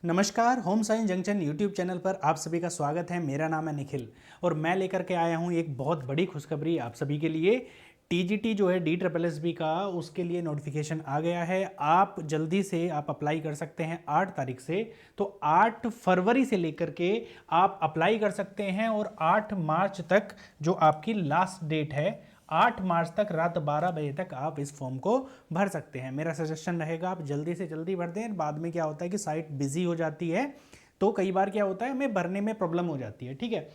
नमस्कार, home science junction YouTube channel पर आप सभी का स्वागत है। मेरा नाम है निखिल और मैं लेकर के आया हूं एक बहुत बड़ी खुशखबरी आप सभी के लिए। टीजीटी जो है DSSB का, उसके लिए नोटिफिकेशन आ गया है। आप जल्दी से आप अप्लाई कर सकते हैं 8 तारीख से। तो 8 फरवरी से लेकर के आप अप्लाई कर सकते हैं और 8 मार्च तक जो आपकी लास्ट डेट है, 8 मार्च तक रात 12 बजे तक आप इस फॉर्म को भर सकते हैं। मेरा सजेशन रहेगा आप जल्दी से जल्दी भर दें। बाद में क्या होता है कि साइट बिजी हो जाती है, तो कई बार क्या होता है हमें भरने में प्रॉब्लम हो जाती है। ठीक है,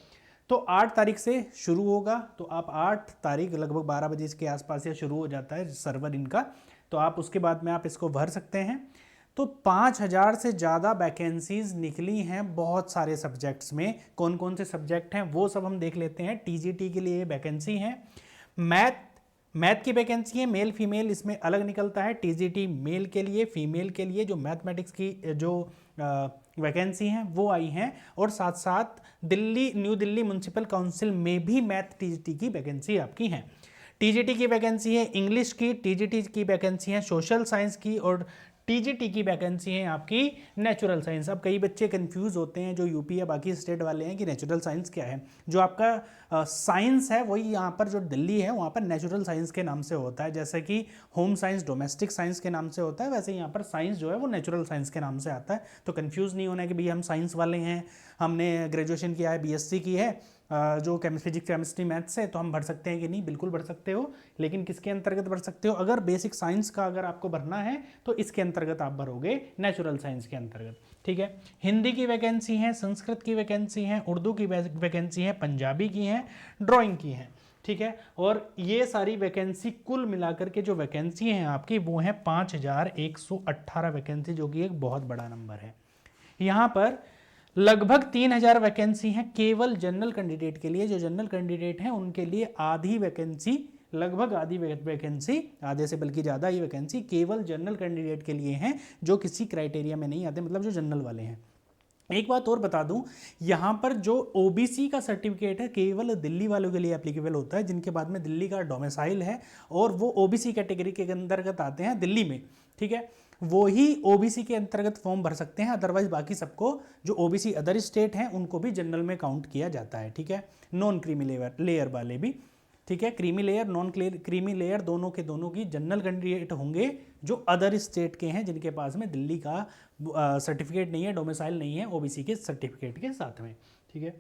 तो 8 तारीख से शुरू होगा। तो आप 8 तारीख लगभग 12 बजे के आसपास या शुरू हो जाता है सर्वर इनका, तो आप उसके बाद में आप इसको भर सकते हैं। तो 5000 से ज़्यादा वैकेंसीज निकली हैं बहुत सारे सब्जेक्ट्स में। कौन कौन से सब्जेक्ट हैं वो सब हम देख लेते हैं। टीजीटी के लिए वैकेंसी है, मैथ की वैकेंसी है, मेल फीमेल इसमें अलग निकलता है। टीजीटी मेल के लिए, फीमेल के लिए जो मैथमेटिक्स की जो वैकेंसी हैं वो आई हैं। और साथ साथ न्यू दिल्ली म्युनिसिपल काउंसिल में भी मैथ टीजीटी की वैकेंसी आपकी है। टीजीटी की वैकेंसी है इंग्लिश की, टीजीटी की वैकेंसी है सोशल साइंस की, और टीजीटी की वैकेंसी है आपकी नेचुरल साइंस। अब कई बच्चे कंफ्यूज होते हैं जो यूपी या बाकी स्टेट वाले हैं कि नेचुरल साइंस क्या है। जो आपका साइंस है वही यहाँ पर जो दिल्ली है वहाँ पर नेचुरल साइंस के नाम से होता है। जैसे कि होम साइंस डोमेस्टिक साइंस के नाम से होता है, वैसे यहाँ पर साइंस जो है वो नेचुरल साइंस के नाम से आता है। तो कंफ्यूज नहीं होना है कि भैया हम साइंस वाले हैं, हमने ग्रेजुएशन किया है, बीएससी की है जो फिजिक्स केमिस्ट्री मैथ्स है, तो हम भर सकते हैं कि नहीं। बिल्कुल भर सकते हो, लेकिन किसके अंतर्गत भर सकते हो? अगर बेसिक साइंस का अगर आपको भरना है तो इसके अंतर्गत आप भरोगे, नेचुरल साइंस के अंतर्गत। ठीक है, हिंदी की वैकेंसी है, संस्कृत की वैकेंसी है, उर्दू की वैकेंसी है, पंजाबी की है, ड्राइंग की है। ठीक है, और ये सारी वैकेंसी कुल मिलाकर के जो वैकेंसी हैं आपकी वो है 5118 वैकेंसी, जो कि एक बहुत बड़ा नंबर है। यहाँ पर लगभग 3000 वैकेंसी हैं केवल जनरल कैंडिडेट के लिए। जो जनरल कैंडिडेट हैं उनके लिए आधी वैकेंसी, लगभग आधी वैकेंसी, आधे से बल्कि ज़्यादा ही वैकेंसी केवल जनरल कैंडिडेट के लिए हैं जो किसी क्राइटेरिया में नहीं आते, मतलब जो जनरल वाले हैं। एक बात और बता दूं, यहाँ पर जो ओबीसी का सर्टिफिकेट है केवल दिल्ली वालों के लिए एप्लीकेबल होता है, जिनके बाद में दिल्ली का डोमिसाइल है और वो ओबीसी कैटेगरी के अंतर्गत आते हैं दिल्ली में। ठीक है, वो ही ओबीसी के अंतर्गत फॉर्म भर सकते हैं। अदरवाइज बाकी सबको जो ओबीसी अदर स्टेट हैं उनको भी जनरल में काउंट किया जाता है। ठीक है, नॉन क्रीमी लेयर वाले भी। ठीक है, creamy layer non creamy layer दोनों के दोनों की जनरल कैंडिडेट होंगे जो अदर स्टेट के हैं, जिनके पास में दिल्ली का सर्टिफिकेट नहीं है, डोमिसाइल नहीं है ओबीसी के सर्टिफिकेट के साथ में। ठीक है,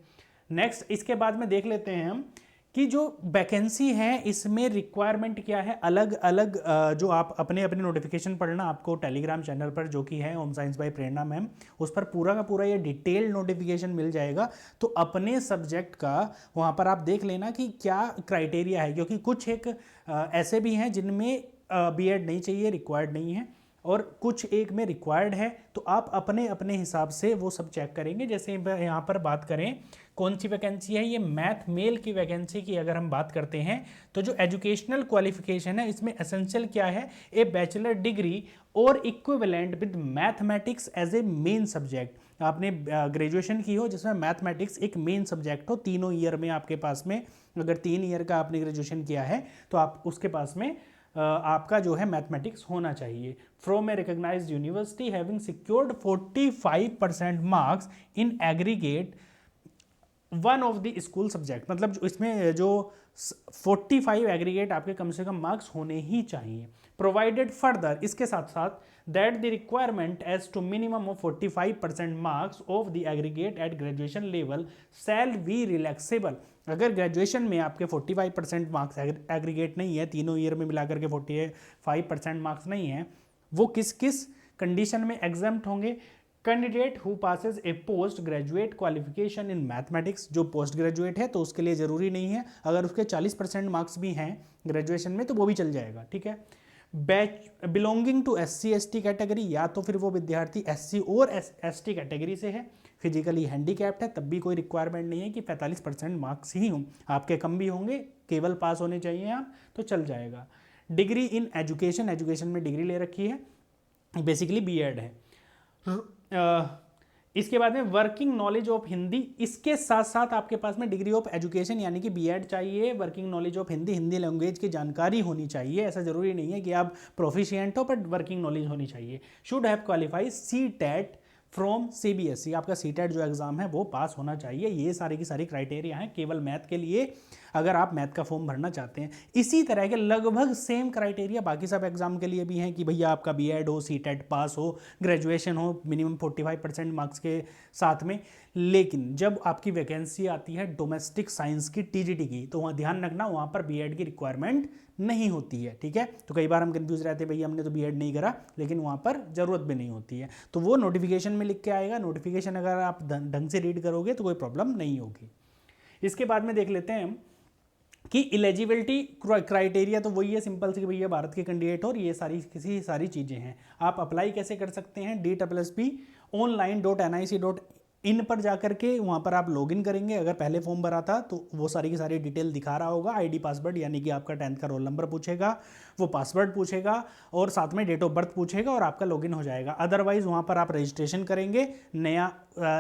नेक्स्ट इसके बाद में देख लेते हैं हम कि जो वैकेंसी है इसमें रिक्वायरमेंट क्या है। अलग अलग जो आप अपने अपने नोटिफिकेशन पढ़ना, आपको टेलीग्राम चैनल पर जो कि है home science by Prerna ma'am, उस पर पूरा का पूरा ये डिटेल्ड नोटिफिकेशन मिल जाएगा। तो अपने सब्जेक्ट का वहाँ पर आप देख लेना कि क्या क्राइटेरिया है, क्योंकि कुछ एक ऐसे भी हैं जिनमें बीएड नहीं चाहिए, रिक्वायर्ड नहीं है, और कुछ एक में रिक्वायर्ड है। तो आप अपने अपने हिसाब से वो सब चेक करेंगे। जैसे यहाँ पर बात करें कौन सी वैकेंसी है, ये मैथ मेल की वैकेंसी की अगर हम बात करते हैं तो जो एजुकेशनल क्वालिफिकेशन है इसमें एसेंशियल क्या है, ए बैचलर डिग्री और equivalent with mathematics as a main subject. आपने ग्रेजुएशन की हो जिसमें मैथमेटिक्स एक मेन सब्जेक्ट हो, तीनों ईयर में आपके पास में, अगर 3 ईयर का आपने ग्रेजुएशन किया है तो आप उसके पास में आपका जो है मैथमेटिक्स होना चाहिए। From a recognised university having secured 45% marks in aggregate one of the school subject, मतलब जो इसमें जो 45 एग्रीगेट आपके कम से कम मार्क्स होने ही चाहिए। प्रोवाइडेड फर्दर, इसके साथ साथ that the requirement as to minimum of 45% marks of the aggregate at graduation level shall be relaxable. अगर ग्रेजुएशन में आपके 45% मार्क्स एग्रीगेट नहीं है, तीनों ईयर में मिलाकर के 45% मार्क्स नहीं है, वो किस किस कंडीशन में एग्जाम्प्ट होंगे? Candidate who passes A post graduate qualification in mathematics, जो पोस्ट ग्रेजुएट है तो उसके लिए जरूरी नहीं है, अगर उसके 40% मार्क्स भी हैं ग्रेजुएशन में तो वो भी चल जाएगा। ठीक है, belonging to SC ST category, या तो फिर वो विद्यार्थी SC और ST कैटेगरी से है, फिजिकली हैंडीकैप्ड है, तब भी कोई रिक्वायरमेंट नहीं है कि 45% मार्क्स ही हों, आपके कम भी होंगे, केवल पास होने चाहिए आप, तो चल जाएगा। डिग्री इन एजुकेशन, एजुकेशन में डिग्री ले रखी है, बेसिकली बीएड है। इसके बाद में वर्किंग नॉलेज ऑफ हिंदी, इसके साथ साथ आपके पास में डिग्री ऑफ एजुकेशन यानी कि बीएड चाहिए, working knowledge of Hindi, Hindi language की जानकारी होनी चाहिए। ऐसा जरूरी नहीं है कि आप प्रोफिशिएंट हो, बट वर्किंग नॉलेज होनी चाहिए। Should have qualify CTET from CBSE। आपका सीटेट जो एग्ज़ाम है वो पास होना चाहिए। ये सारी की सारी क्राइटेरिया हैं केवल मैथ के लिए, अगर आप मैथ का फॉर्म भरना चाहते हैं। इसी तरह के लगभग सेम क्राइटेरिया बाकी सब एग्जाम के लिए भी हैं कि भैया आपका बीएड हो, सीटेट पास हो, ग्रेजुएशन हो मिनिमम 45% मार्क्स के साथ में। लेकिन जब आपकी वैकेंसी आती है डोमेस्टिक साइंस की टीजीटी की, तो वहाँ ध्यान रखना वहाँ पर बीएड की रिक्वायरमेंट नहीं होती है, ठीक है। तो कई बार हम कंफ्यूज रहते हैं भैया हमने तो बीएड नहीं करा, लेकिन वहाँ पर ज़रूरत भी नहीं होती है। तो वो नोटिफिकेशन में लिख के आएगा, नोटिफिकेशन अगर आप ढंग से रीड करोगे तो कोई प्रॉब्लम नहीं होगी। इसके बाद में देख लेते हैं हम कि इलिजिबिलिटी क्राइटेरिया, तो वही है सिंपल से कि भैया भारत के कैंडिडेट और ये सारी चीज़ें हैं। आप अप्लाई कैसे कर सकते हैं, DSSB online.nic.in पर जाकर के वहाँ पर आप लॉगिन करेंगे। अगर पहले फॉर्म भरा था तो वो सारी की सारी डिटेल दिखा रहा होगा, आईडी पासवर्ड यानी कि आपका 10th का रोल नंबर पूछेगा, वो पासवर्ड पूछेगा और साथ में डेट ऑफ बर्थ पूछेगा और आपका लॉगिन हो जाएगा। अदरवाइज वहाँ पर आप रजिस्ट्रेशन करेंगे, नया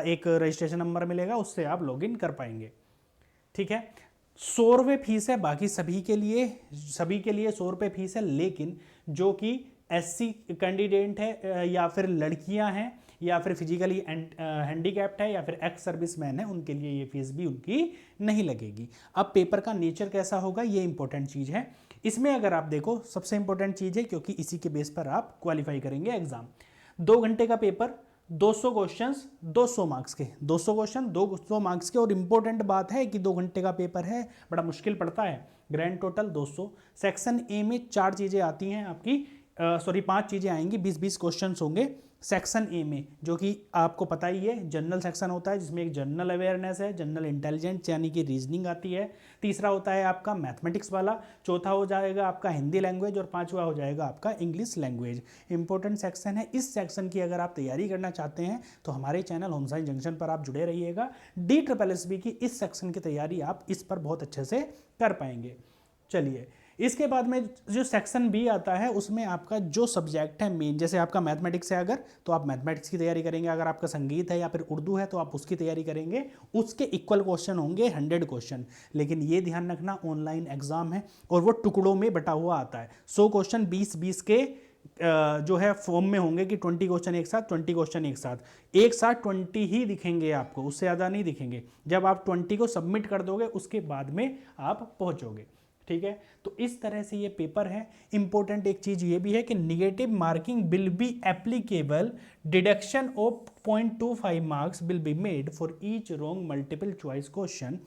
एक रजिस्ट्रेशन नंबर मिलेगा, उससे आप लॉगिन कर पाएंगे, ठीक है। 100 रुपये फीस है बाकी सभी के लिए 100 रुपये फीस है। लेकिन जो कि SC कैंडिडेट है या फिर लड़कियां हैं या फिर फिजिकली हैंडीकैप्ड है या फिर एक्स सर्विसमैन है, उनके लिए ये फीस भी उनकी नहीं लगेगी। अब पेपर का नेचर कैसा होगा ये इंपॉर्टेंट चीज़ है। इसमें अगर आप देखो सबसे इंपॉर्टेंट चीज़ है, क्योंकि इसी के बेस पर आप क्वालिफाई करेंगे एग्जाम। 2 घंटे का पेपर, 200 क्वेश्चंस 200 मार्क्स के, 200 क्वेश्चन 200 मार्क्स के। और इम्पोर्टेंट बात है कि 2 घंटे का पेपर है, बड़ा मुश्किल पड़ता है। Grand total 200। सेक्शन ए में 4 चीज़ें आती हैं आपकी, 5 चीज़ें आएंगी, 20-20 क्वेश्चन होंगे सेक्शन ए में, जो कि आपको पता ही है जनरल सेक्शन होता है, जिसमें एक जनरल अवेयरनेस है, जनरल इंटेलिजेंस यानी कि रीजनिंग आती है। तीसरा होता है आपका मैथमेटिक्स वाला, चौथा हो जाएगा आपका हिंदी लैंग्वेज और 5वां हो जाएगा आपका इंग्लिश लैंग्वेज। इंपॉर्टेंट सेक्शन है। इस सेक्शन की अगर आप तैयारी करना चाहते हैं तो हमारे चैनल होम साइंस जंक्शन पर आप जुड़े रहिएगा। DSSB की इस सेक्शन की तैयारी आप इस पर बहुत अच्छे से कर पाएंगे। चलिए, इसके बाद में जो सेक्शन बी आता है उसमें आपका जो सब्जेक्ट है मेन, जैसे आपका मैथमेटिक्स है अगर, तो आप मैथमेटिक्स की तैयारी करेंगे। अगर आपका संगीत है या फिर उर्दू है तो आप उसकी तैयारी करेंगे। उसके इक्वल क्वेश्चन होंगे 100 क्वेश्चन। लेकिन ये ध्यान रखना ऑनलाइन एग्जाम है और वो टुकड़ों में बटा हुआ आता है। 100 क्वेश्चन 20-20 के जो है फॉर्म में होंगे कि 20 क्वेश्चन एक साथ, 20 क्वेश्चन एक साथ 20 ही दिखेंगे आपको, उससे ज़्यादा नहीं दिखेंगे। जब आप 20 को सबमिट कर दोगे उसके बाद में आप पहुँचोगे, ठीक है। तो इस तरह से ये पेपर है। इंपॉर्टेंट एक चीज ये भी है कि negative marking will be applicable, deduction of 0.25 marks will be made for each wrong multiple choice question,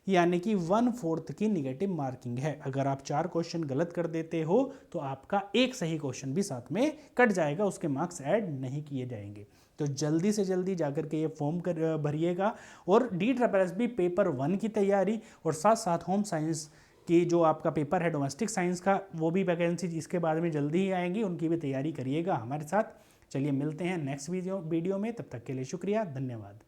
यानी कि 1/4 की निगेटिव मार्किंग है। अगर आप 4 क्वेश्चन गलत कर देते हो तो आपका एक सही क्वेश्चन भी साथ में कट जाएगा, उसके मार्क्स ऐड नहीं किए जाएंगे। तो जल्दी से जल्दी जाकर के ये फॉर्म भरिएगा और DSSB पेपर 1 की तैयारी और साथ साथ होम साइंस कि जो आपका पेपर है डोमेस्टिक साइंस का, वो भी वैकेंसी इसके बाद में जल्दी ही आएंगी, उनकी भी तैयारी करिएगा हमारे साथ। चलिए मिलते हैं नेक्स्ट वीडियो में, तब तक के लिए शुक्रिया, धन्यवाद।